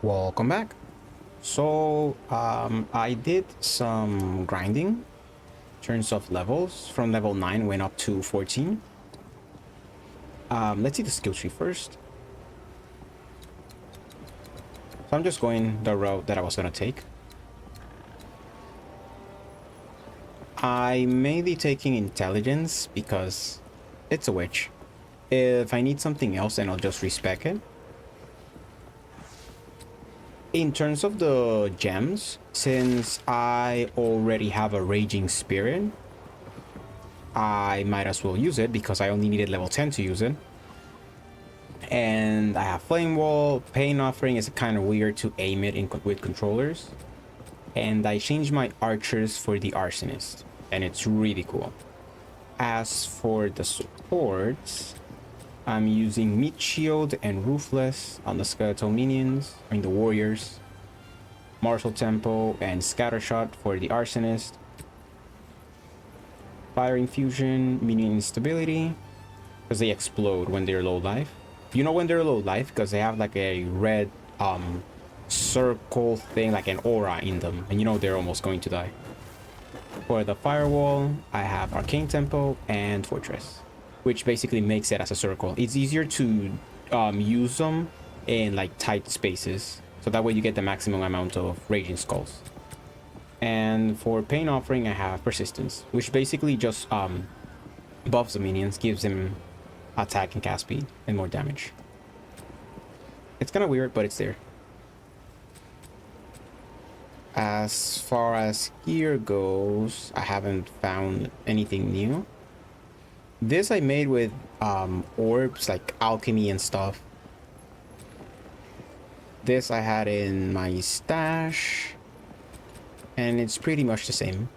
Welcome back. I did some grinding in terms of levels. From level 9 went up to 14. Let's see the skill tree first. So I'm just going the route that I was gonna take. I may be taking intelligence because it's a witch. If I need something else, then I'll just respec it. In terms of the gems, since I already have a raging spirit, I might as well use it because I only needed level 10 to use it. And I have flame wall. Pain offering is kind of weird to aim it with controllers. And I changed my archers for the arsonist, and it's really cool. As for the supports, I'm using Meat Shield and Ruthless on the skeletal minions, the warriors. Martial Tempo and Scattershot for the arsonist. Fire Infusion, minion instability, because they explode when they're low life. You know when they're low life because they have like a red circle thing, like an aura in them, and you know they're almost going to die. For the firewall, I have Arcane Tempo and Fortress, which basically makes it as a circle. It's easier to use them in like tight spaces, so that way you get the maximum amount of Raging Skulls. And for Pain Offering, I have Persistence, which basically just buffs the minions, gives them attack and cast speed and more damage. It's kind of weird, but it's there. As far as gear goes, I haven't found anything new. This I made with orbs, like alchemy and stuff. This I had in my stash, and it's pretty much the same.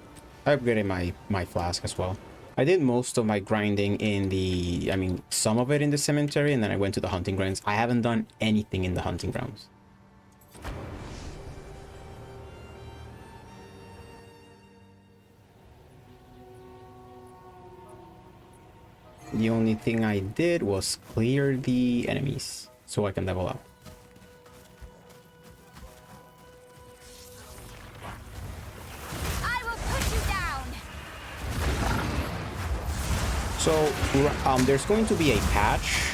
I upgraded my flask as well. I did most of my grinding in some of it in the cemetery, and then I went to the hunting grounds. I haven't done anything in the hunting grounds. The only thing I did was clear the enemies so I can level up. I will put you down. So there's going to be a patch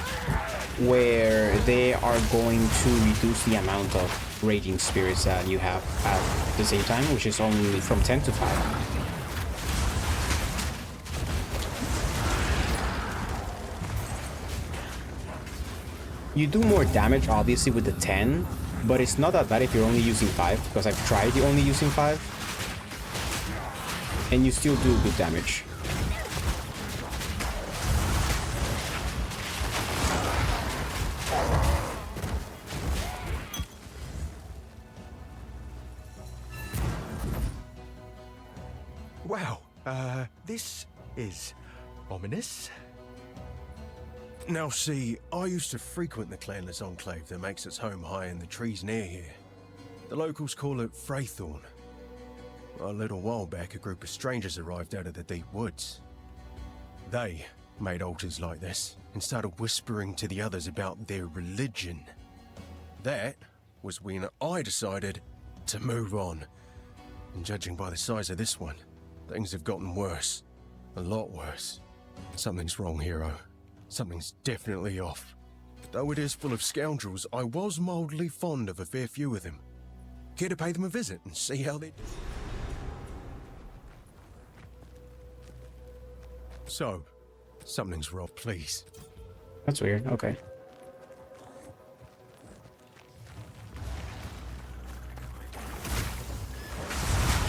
where they are going to reduce the amount of raging spirits that you have at the same time, which is only from 10 to 5. You do more damage obviously with the 10, but it's not that bad if you're only using 5, because I've tried only using 5 and you still do good damage. Wow, this is ominous. Now see, I used to frequent the clanless enclave that makes its home high in the trees near here. The locals call it Freythorn. A little while back, a group of strangers arrived out of the deep woods. They made altars like this and started whispering to the others about their religion. That was when I decided to move on. And judging by the size of this one, things have gotten worse. A lot worse. Something's wrong, hero. Something's definitely off. Though it is full of scoundrels, I was mildly fond of a fair few of them. Care to pay them a visit and see how they do? So, something's wrong, please. That's weird. Okay.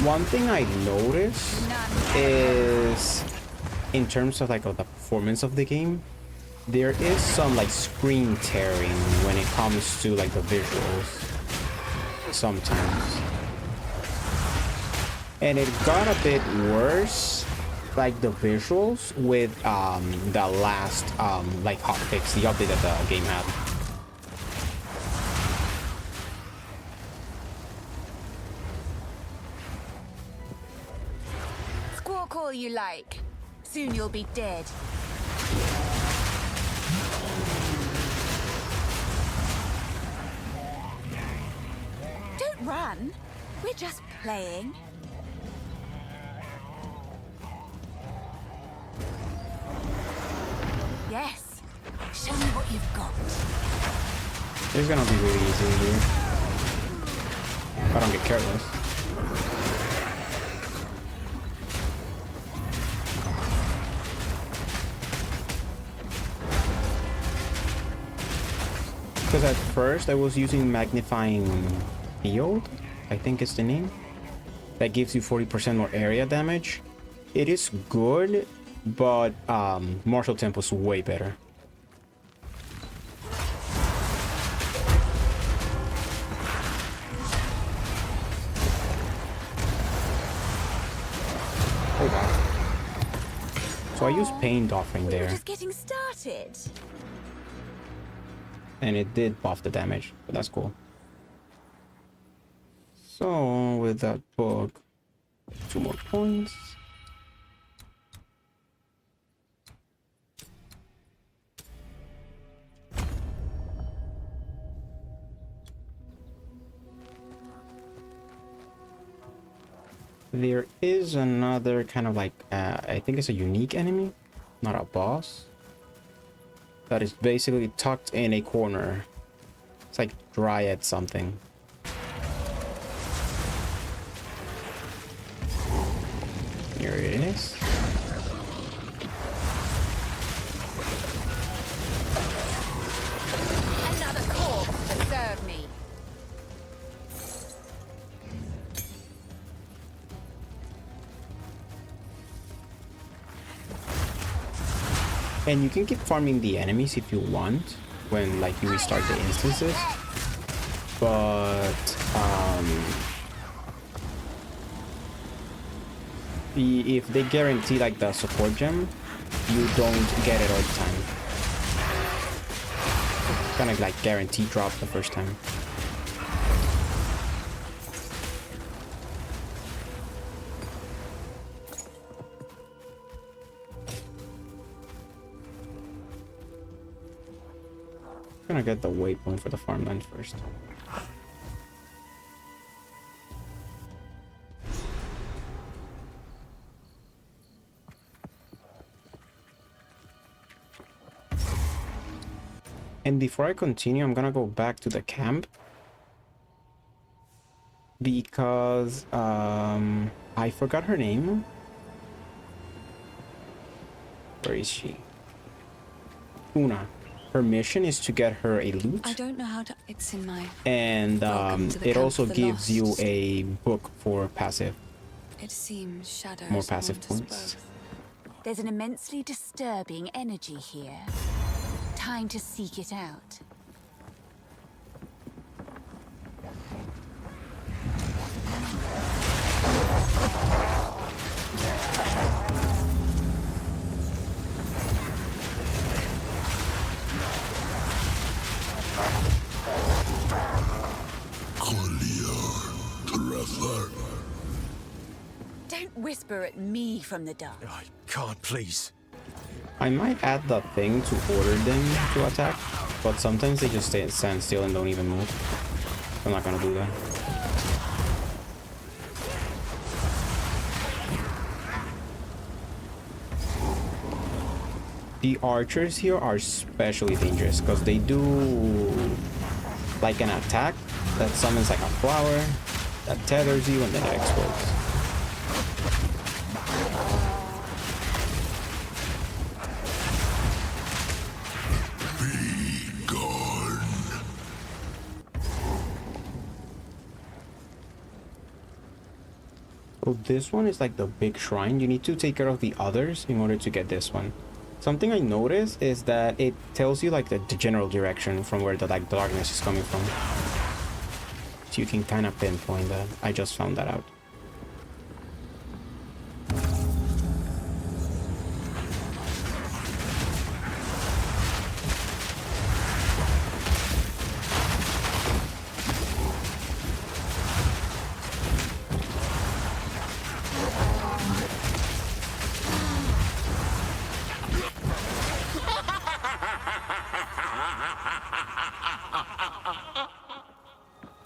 One thing I noticed is, in terms of the performance of the game, there is some screen tearing when it comes to the visuals sometimes, and it got a bit worse, the visuals, with the last hotfix, the update that the game had. Squawk all you like. Soon you'll be dead. run. We're just playing. Yes. Show me what you've got. It's gonna be really easy here. If I don't get careless. Because at first I was using magnifying field, I think it's the name. That gives you 40% more area damage. It is good, but martial tempo is way better. Oh wow. So I used paint offering We're there. just getting started. And it did buff the damage, but that's cool. So with that book, 2 more points. There is another kind of like, I think it's a unique enemy, not a boss. That is basically tucked in a corner. It's like Dryad something. Here it is. Another corpse to serve me. And you can keep farming the enemies if you want when like you restart the instances. But if they guarantee like the support gem, you don't get it all the time. Kind of like guarantee drop the first time. I'm gonna get the waypoint for the farmland first. And before I continue, I'm gonna go back to the camp because I forgot her name. Where is she? Una. Her mission is to get her a loot. I don't know how to. It's in my. And it also gives you a book for passive. It seems shadows. More passive want us points. both. There's an immensely disturbing energy here. Time to seek it out. Don't whisper at me from the dark. I can't, please. I might add the thing to order them to attack, but sometimes they just stand still and don't even move. I'm not gonna do that. The archers here are especially dangerous because they do like an attack that summons like a flower that tethers you and then it explodes. So this one is like the big shrine. You need to take care of the others in order to get this one. Something I noticed is that it tells you like the general direction from where the like darkness is coming from. So you can kind of pinpoint that. I just found that out.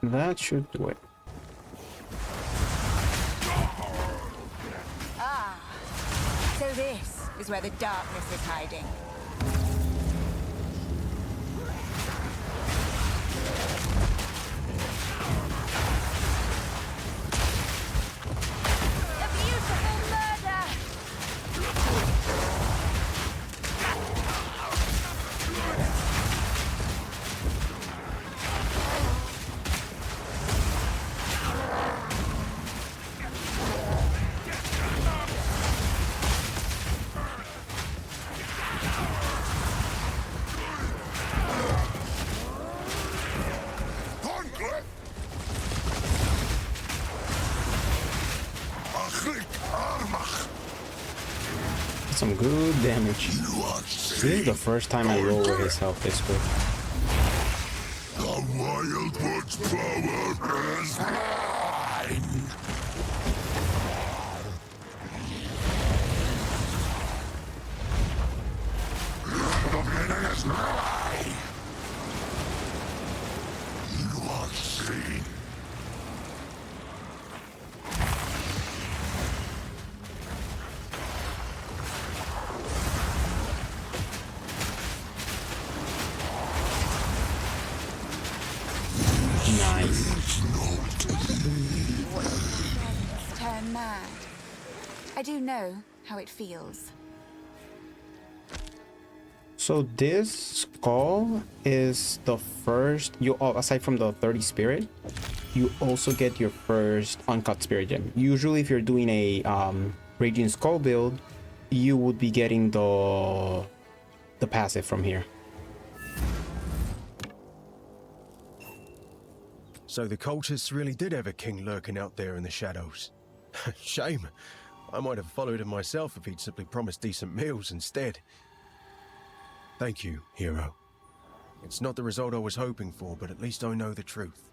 That should do it. is where the darkness is hiding. A beautiful murder! Some good damage. This is the first time I lower his health this quick. The Wildwood's power is mine! The meaning is mine! You are seen. Nice. Turn mad. I do know how it feels. So this skull is the first, you aside from the 30 spirit, you also get your first uncut spirit gem. Usually if you're doing a raging skull build, you would be getting the passive from here. So the cultists really did have a king lurking out there in the shadows. Shame. I might have followed him myself if he'd simply promised decent meals instead. Thank you, hero. It's not the result I was hoping for, but at least I know the truth.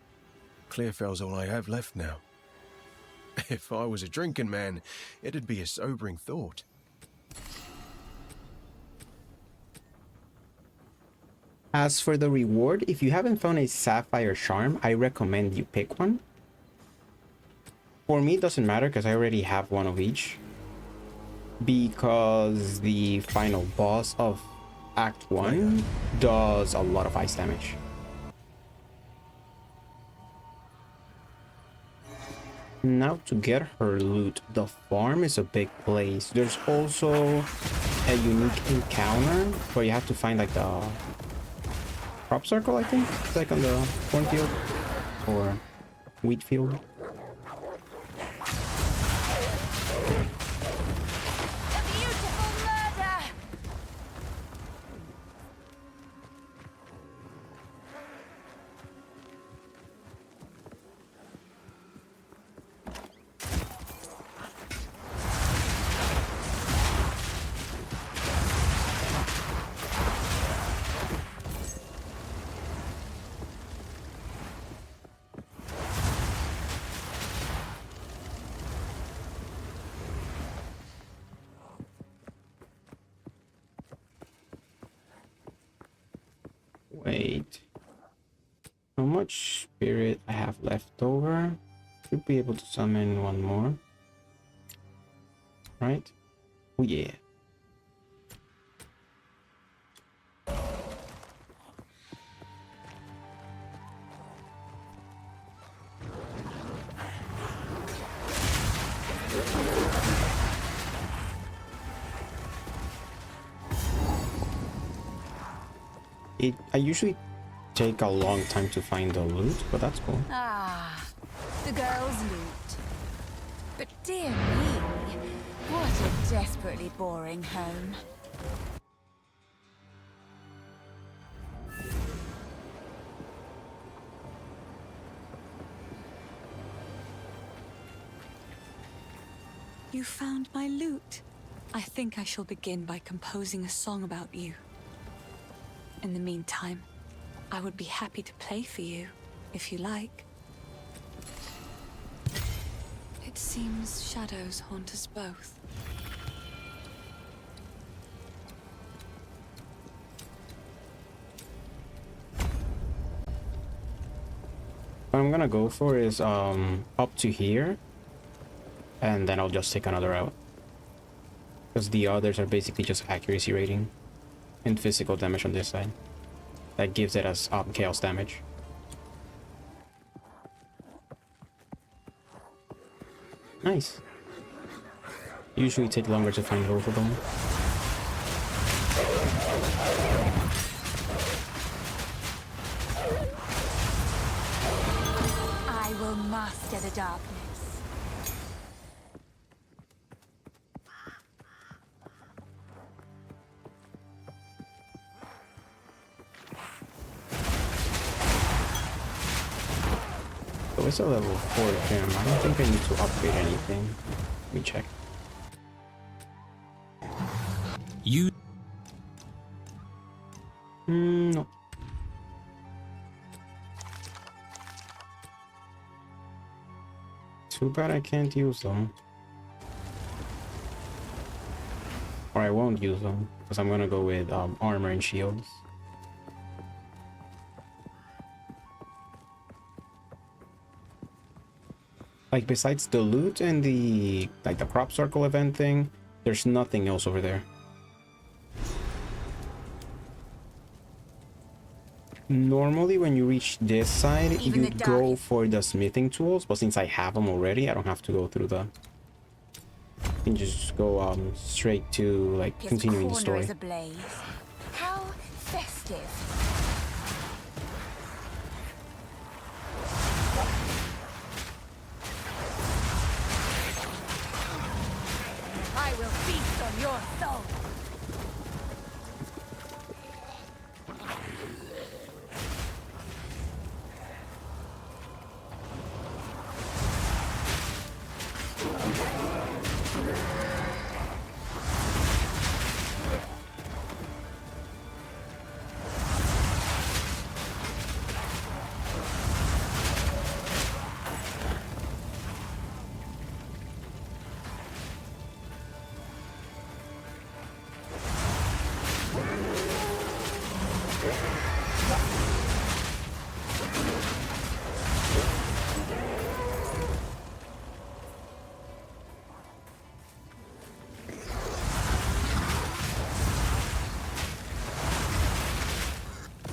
Clearfell's all I have left now. If I was a drinking man, it'd be a sobering thought. As for the reward, if you haven't found a sapphire charm, I recommend you pick one. For me, it doesn't matter because I already have one of each. Because the final boss of Act 1 does a lot of ice damage. Now to get her loot, the farm is a big place. There's also a unique encounter where you have to find like the crop circle, I think. It's like on the cornfield or wheat field. A beautiful murder! Wait. How much spirit I have left over? Should be able to summon one more. Right? Oh yeah. I usually take a long time to find the loot, but that's cool. Ah, the girl's loot. But dear me, what a desperately boring home. You found my loot. I think I shall begin by composing a song about you. In the meantime, I would be happy to play for you, if you like. It seems shadows haunt us both. What I'm gonna go for is up to here, and then I'll just take another out. Because the others are basically just accuracy rating and physical damage on this side. That gives it as chaos damage. Nice. Usually take longer to find both of them. I will master the darkness. So it's a level 4 gem. I don't think I need to upgrade anything. Let me check. You. No. Too bad I can't use them. Or I won't use them, because I'm gonna go with armor and shields. Like, besides the loot and the crop circle event thing, there's nothing else over there. Normally when you reach this side, Even you the go darkest- for the smithing tools, but since I have them already, I don't have to go through the... I can just go straight to, like, His continuing the corner story. is ablaze. How festive. I will feast on your soul.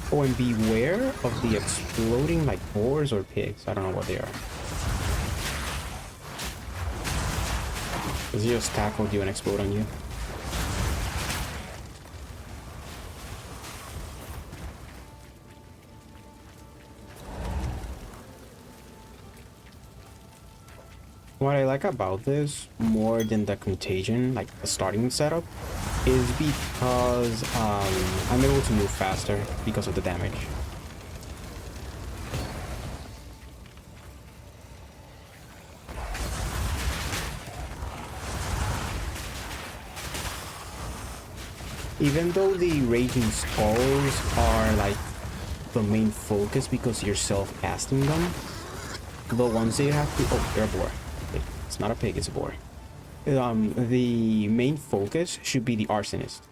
Oh, and beware of the exploding, like, boars or pigs. I don't know what they are. Because he just tackled you and explode on you. What I like about this, more than the contagion, like the starting setup, is because I'm able to move faster because of the damage. Even though the Raging Skulls are like the main focus because you're self-casting them, the ones that you have to... Oh, they're a boar. It's not a pig, it's a boar. The main focus should be the arsonist,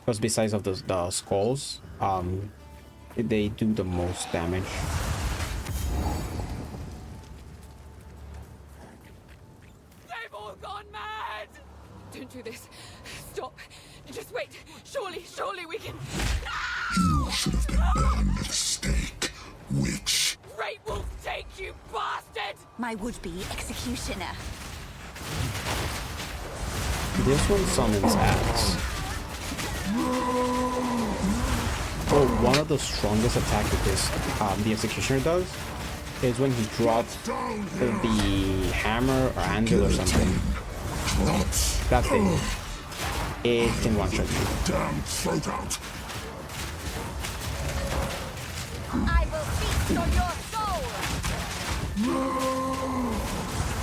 because besides of the skulls, they do the most damage. They've all gone mad! Don't do this. Stop. Just wait. Surely we can... You should have been burned at the stake, witch. Great will take you, bastard! My would-be executioner. This one summons axe. Oh, one of the strongest attacks that this the executioner does is when he drops the hammer or anvil or something. That thing. It can one-shot you. Damn throat out. I will feast on your soul.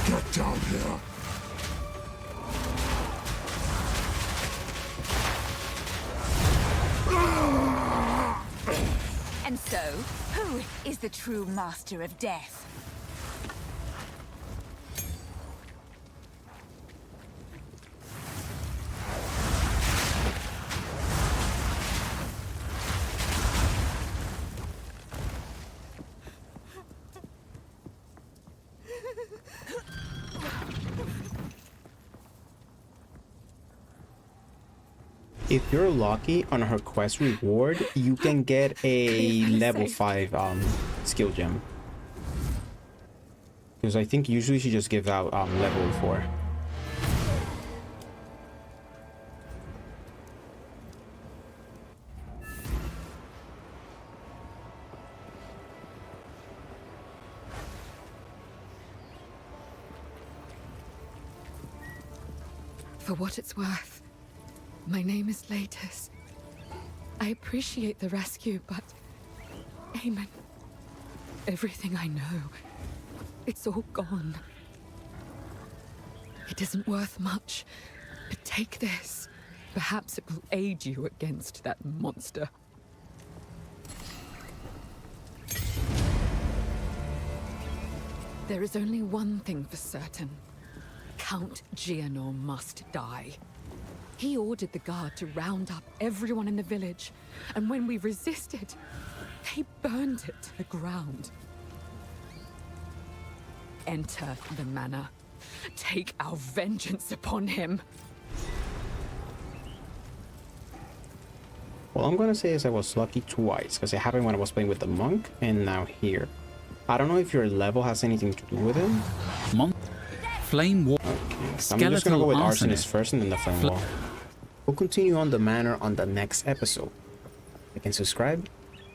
Get down here. And so, who is the true master of death? If you're lucky on her quest reward, you can get a level 5 skill gem. Because I think usually she just gives out level 4. For what it's worth, my name is Latus. I appreciate the rescue, but... Aemon, everything I know, it's all gone. It isn't worth much, but take this. Perhaps it will aid you against that monster. There is only one thing for certain. Count Gianor must die. He ordered the guard to round up everyone in the village, and when we resisted, they burned it to the ground. Enter the manor. Take our vengeance upon him. Well, I'm gonna say is I was lucky twice, because it happened when I was playing with the monk, and now here. I don't know if your level has anything to do with it. Flame wall. Okay, so I'm just gonna go with arsonist first and then the flame wall. We'll continue on the manor on the next episode. You can subscribe,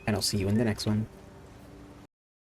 and I'll see you in the next one.